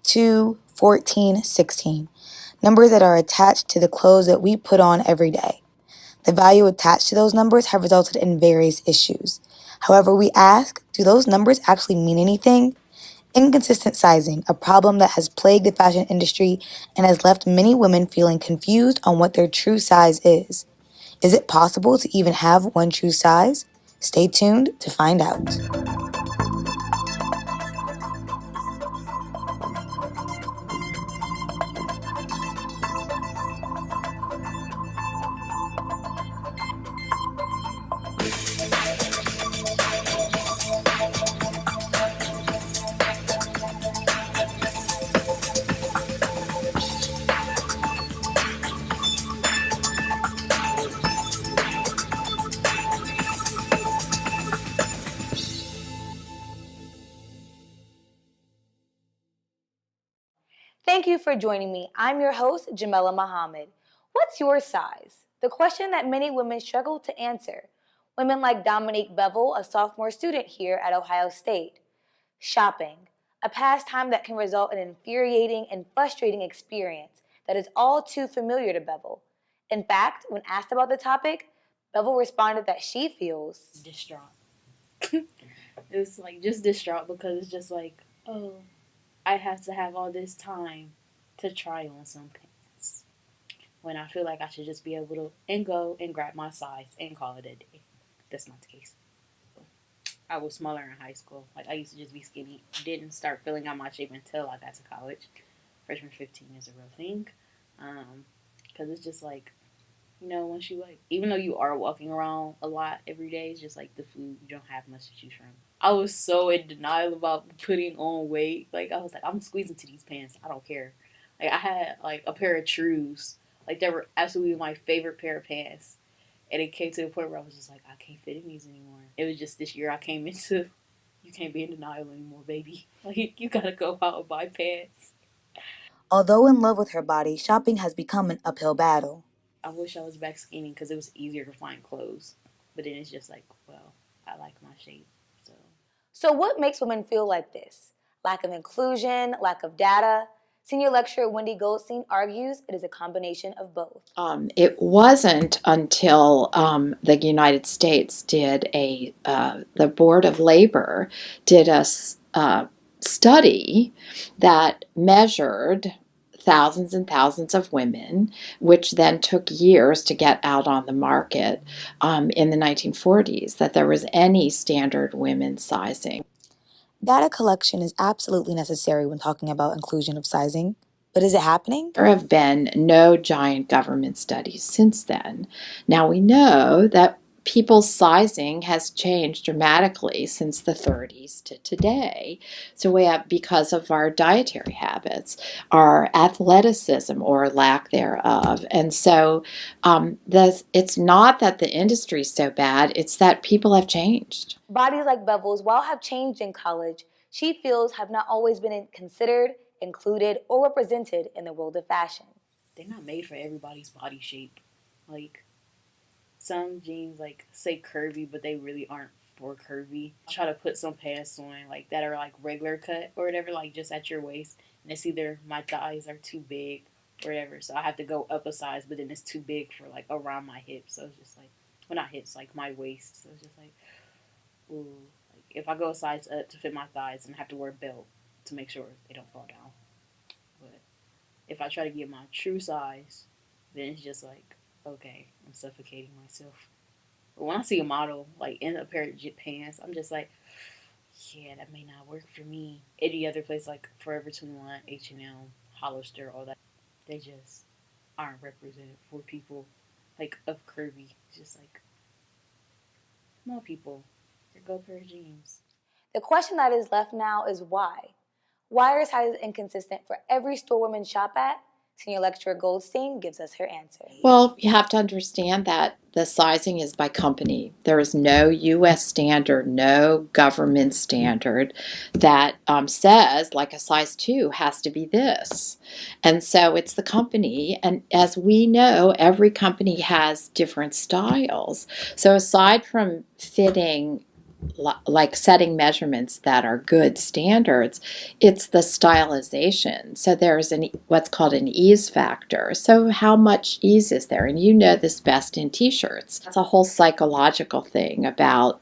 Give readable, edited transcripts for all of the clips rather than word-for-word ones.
2, 14, 16. Numbers that are attached to the clothes that we put on every day. The value attached to those numbers have resulted in various issues. However, we ask, do those numbers actually mean anything? Inconsistent sizing, a problem that has plagued the fashion industry and has left many women feeling confused on what their true size is. Is it possible to even have one true size? Stay tuned to find out. Thank you for joining me. I'm your host, Jamela Muhammad. What's your size? The question that many women struggle to answer. Women like Dominique Bevel, a sophomore student here at Ohio State. Shopping, a pastime that can result in an infuriating and frustrating experience that is all too familiar to Bevel. In fact, when asked about the topic, Bevel responded that she feels distraught. It's like just distraught because it's just like, oh, I have to have all this time to try on some pants when I feel like I should just be able to and go and grab my size and call it a day. That's not the case. I was smaller in high school. Like I used to just be skinny. Didn't start filling out my shape until I got to college. Freshman 15 is a real thing. Because it's just like, once you like, even though you are walking around a lot every day, it's just like the food, you don't have much to choose from. I was so in denial about putting on weight. Like, I was like, I'm squeezing to these pants. I don't care. Like, I had like a pair of Trues. Like, they were absolutely my favorite pair of pants. And it came to the point where I was just like, I can't fit in these anymore. It was just this year I came into, you can't be in denial anymore, baby. Like, you gotta go out and buy pants. Although in love with her body, shopping has become an uphill battle. I wish I was back skinny because it was easier to find clothes. But then it's just like, well, I like my shape. So, what makes women feel like this? Lack of inclusion, lack of data? Senior lecturer Wendy Goldstein argues it is a combination of both. It wasn't until the United States the Board of Labor did a study that measured thousands and thousands of women, which then took years to get out on the market in the 1940s, that there was any standard women's sizing. Data collection is absolutely necessary when talking about inclusion of sizing, but is it happening? There have been no giant government studies since then. Now we know that people's sizing has changed dramatically since the 30s to today. So we have, because of our dietary habits, our athleticism or lack thereof. And so it's not that the industry is so bad, it's that people have changed. Bodies like Bevel's, while have changed in college, she feels have not always been considered, included, or represented in the world of fashion. They're not made for everybody's body shape. Like, some jeans like say curvy, but they really aren't for curvy. I try to put some pants on like that are like regular cut or whatever, like just at your waist, and it's either my thighs are too big or whatever, so I have to go up a size, but then it's too big for like around my hips. So it's just like, well, not hips, like my waist. So it's just like, ooh, like if I go a size up to fit my thighs, then I have to wear a belt to make sure they don't fall down. But if I try to get my true size, then it's just like, okay, I'm suffocating myself. But when I see a model like in a pair of pants, I'm just like, yeah, that may not work for me. Any other place like Forever 21, H&M, Hollister, all that, they just aren't represented for people like of curvy. It's just like small people. They go pair of jeans. The question that is left now is why? Why are sizes inconsistent for every store women shop at? Senior lecturer Goldstein gives us her answer. Well, you have to understand that the sizing is by company. There is no U.S. standard, no government standard that says, like, a size 2 has to be this. And so it's the company. And as we know, every company has different styles. So aside from fitting like setting measurements that are good standards. It's the stylization. So there's what's called an ease factor. So how much ease is there? And you know this best in t-shirts. It's a whole psychological thing about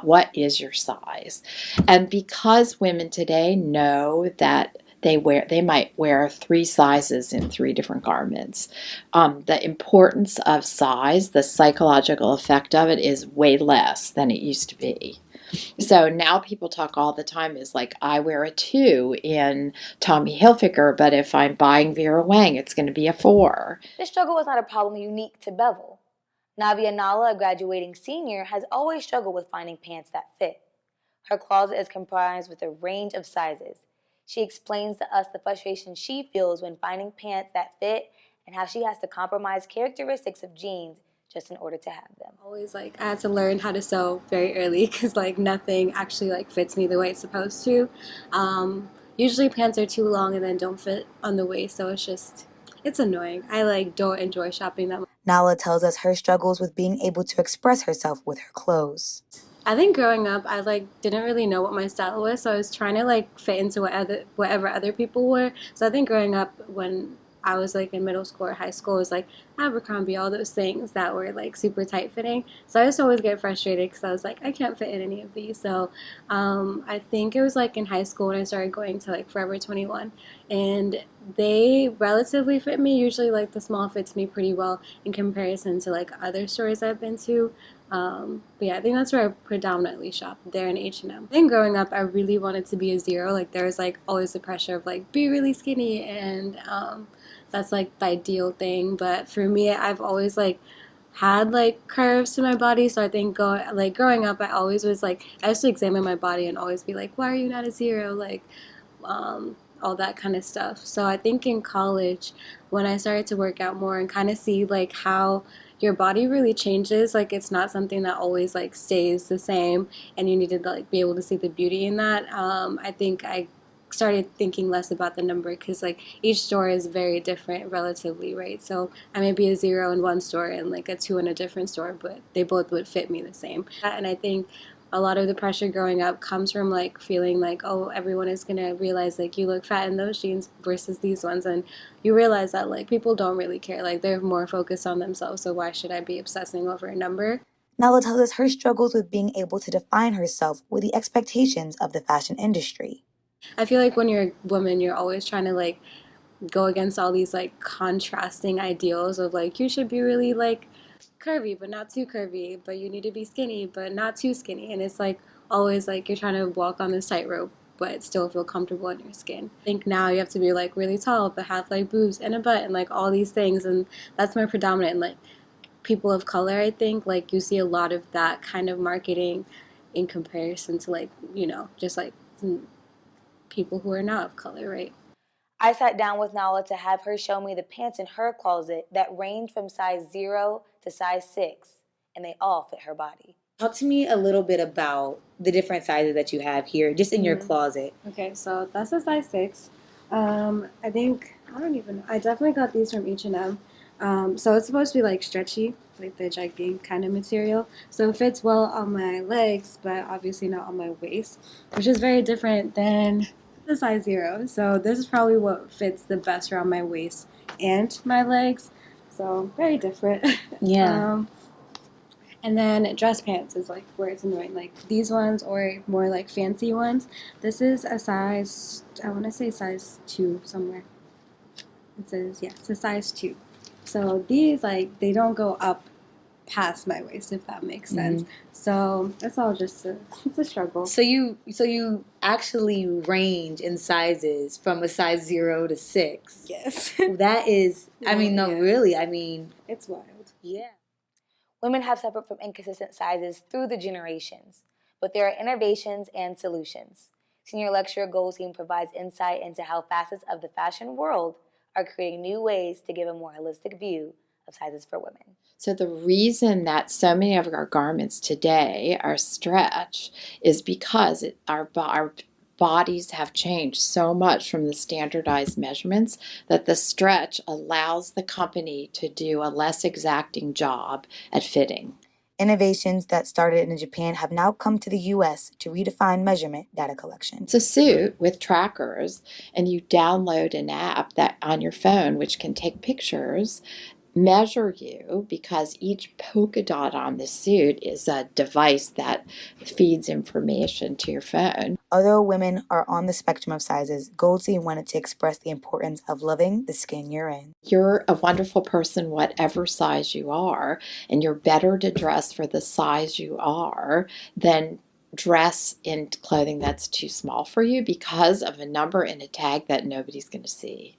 what is your size. And because women today know that they might wear 3 sizes in 3 different garments. The importance of size, the psychological effect of it, is way less than it used to be. So now people talk all the time is like, I wear a 2 in Tommy Hilfiger, but if I'm buying Vera Wang, it's going to be a 4. This struggle was not a problem unique to Bevel. Navia Nala, a graduating senior, has always struggled with finding pants that fit. Her closet is comprised with a range of sizes. She explains to us the frustration she feels when finding pants that fit and how she has to compromise characteristics of jeans just in order to have them. Always I had to learn how to sew very early because nothing actually fits me the way it's supposed to. Usually pants are too long and then don't fit on the waist, so it's annoying. I don't enjoy shopping that much. Nala tells us her struggles with being able to express herself with her clothes. I think growing up, I didn't really know what my style was, so I was trying to fit into whatever other people wore. So I think growing up, when I was in middle school or high school, it was Abercrombie, all those things that were super tight fitting. So I just always get frustrated because I was I can't fit in any of these. So I think it was in high school when I started going to Forever 21, and they relatively fit me. Usually the small fits me pretty well in comparison to other stores I've been to. But yeah, I think that's where I predominantly shop, there in H&M. I think growing up, I really wanted to be a 0. There was always the pressure of be really skinny, and that's the ideal thing. But for me, I've always had curves to my body, so I think growing up, I always was I used to examine my body and always be why are you not a 0? All that kind of stuff. So I think in college, when I started to work out more and kind of see how your body really changes, it's not something that always stays the same, and you need to be able to see the beauty in that. I think I started thinking less about the number because each store is very different relatively, right? So I may be a 0 in one store and a 2 in a different store, but they both would fit me the same. And I think a lot of the pressure growing up comes from feeling oh, everyone is gonna realize you look fat in those jeans versus these ones, and you realize that people don't really care. They're more focused on themselves, so why should I be obsessing over a number? Nala tells us her struggles with being able to define herself with the expectations of the fashion industry. I feel when you're a woman, you're always trying to go against all these contrasting ideals of you should be really curvy but not too curvy, but you need to be skinny but not too skinny, and it's always you're trying to walk on this tightrope but still feel comfortable in your skin. I think now you have to be really tall but have boobs and a butt and all these things, and that's more predominant in people of color. I think you see a lot of that kind of marketing in comparison to just people who are not of color, right? I sat down with Nala to have her show me the pants in her closet that range from size 0 to size 6, and they all fit her body. Talk to me a little bit about the different sizes that you have here, just in your closet. Okay, so that's a size 6. I think, I don't even know. I definitely got these from H&M. So it's supposed to be stretchy, the jegging kind of material. So it fits well on my legs, but obviously not on my waist, which is very different than the size 0. So this is probably what fits the best around my waist and my legs. So very different. Yeah. And then dress pants is where it's annoying. These ones or more fancy ones. This is a size, I want to say size 2 somewhere. It says, yeah, it's a size 2. So these they don't go up past my waist, if that makes sense. So it's all just it's a struggle. So you actually range in sizes from a size 0 to 6. Yes. That is, Yeah. really, It's wild. yeah. Women have suffered from inconsistent sizes through the generations, but there are innovations and solutions. Senior lecturer Goldstein provides insight into how facets of the fashion world are creating new ways to give a more holistic view of sizes for women. So the reason that so many of our garments today are stretch is because our bodies have changed so much from the standardized measurements that the stretch allows the company to do a less exacting job at fitting. Innovations that started in Japan have now come to the US to redefine measurement data collection. It's a suit with trackers, and you download an app that on your phone which can take pictures, measure you, because each polka dot on the suit is a device that feeds information to your phone. Although women are on the spectrum of sizes, Goldstein wanted to express the importance of loving the skin you're in. You're a wonderful person, whatever size you are, and you're better to dress for the size you are than dress in clothing that's too small for you because of a number and a tag that nobody's going to see.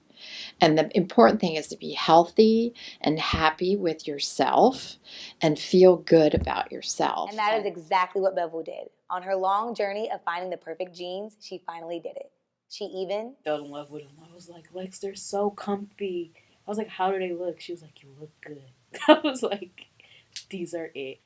And the important thing is to be healthy and happy with yourself and feel good about yourself. And that is exactly what Bevel did. On her long journey of finding the perfect jeans, she finally did it. She even fell in love with them. I was like, Lex, they're so comfy. I was like, how do they look? She was like, you look good. I was like, these are it.